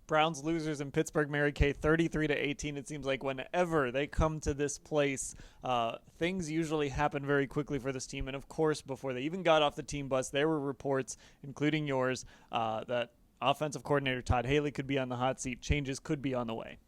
Browns losers in Pittsburgh, Mary Kay, 33-18. It seems like whenever they come to this place, things usually happen very quickly for this team. And of course, before they even got off the team bus, there were reports, including yours, that offensive coordinator Todd Haley could be on the hot seat. Changes could be on the way.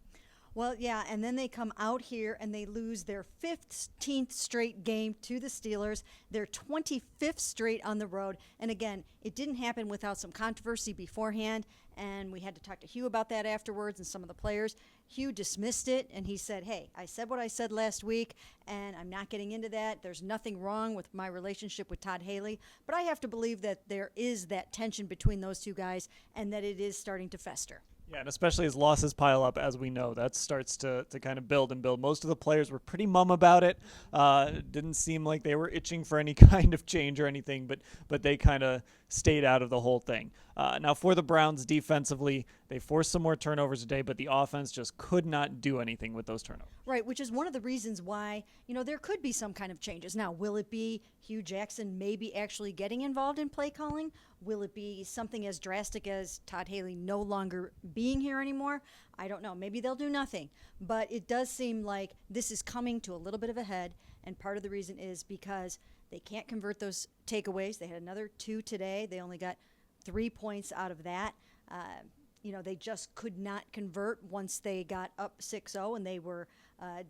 Well, yeah, and then they come out here and they lose their 15th straight game to the Steelers, their 25th straight on the road. And again, it didn't happen without some controversy beforehand, and we had to talk to Hugh about that afterwards and some of the players. Hugh dismissed it, and he said, hey, I said what I said last week, and I'm not getting into that. There's nothing wrong with my relationship with Todd Haley, but I have to believe that there is that tension between those two guys and that it is starting to fester. Yeah, and especially as losses pile up, as we know, that starts to kind of build and build. Most of the players were pretty mum about it. Didn't seem like they were itching for any kind of change or anything, but they kind of stayed out of the whole thing. Now, for the Browns defensively, they forced some more turnovers today, but the offense just could not do anything with those turnovers. Right, which is one of the reasons why, there could be some kind of changes. Now, will it be Hugh Jackson maybe actually getting involved in play calling? Will it be something as drastic as Todd Haley no longer being here anymore? I don't know. Maybe they'll do nothing. But it does seem like this is coming to a little bit of a head, and part of the reason is because they can't convert those takeaways. They had another 2 today. They only got 3 points out of that. They just could not convert once they got up 6-0 and they were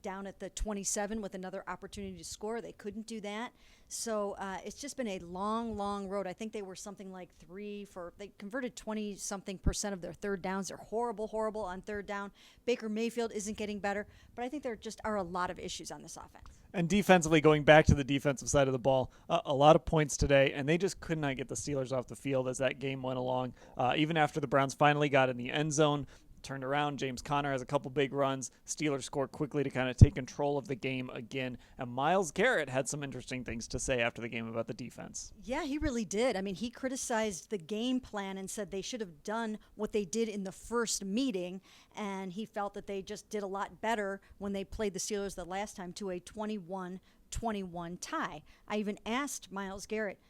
down at the 27 with another opportunity to score. They couldn't do that. So it's just been a long, long road. I think they were something like they converted 20-something% of their third downs. They're horrible on third down. Baker Mayfield isn't getting better, but I think there just are a lot of issues on this offense. And defensively, going back to the defensive side of the ball, a lot of points today, and they just could not get the Steelers off the field as that game went along. Even after the Browns finally got in the end zone, turned around, James Conner has a couple big runs. Steelers score quickly to kind of take control of the game again. And Myles Garrett had some interesting things to say after the game about the defense. Yeah, he really did. I mean, he criticized the game plan and said they should have done what they did in the first meeting, and he felt that they just did a lot better when they played the Steelers the last time to a 21-21 tie. I even asked Myles Garrett,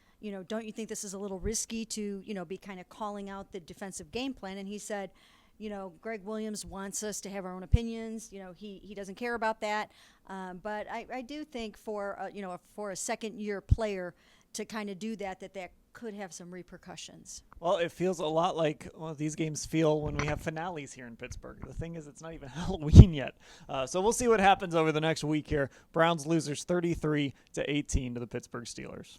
don't you think this is a little risky to, be kind of calling out the defensive game plan? And he said, Greg Williams wants us to have our own opinions. He doesn't care about that. But I do think for a second-year player to kind of do that could have some repercussions. Well, it feels a lot like these games feel when we have finales here in Pittsburgh. The thing is, it's not even Halloween yet. So we'll see what happens over the next week here. Browns losers 33-18 to the Pittsburgh Steelers.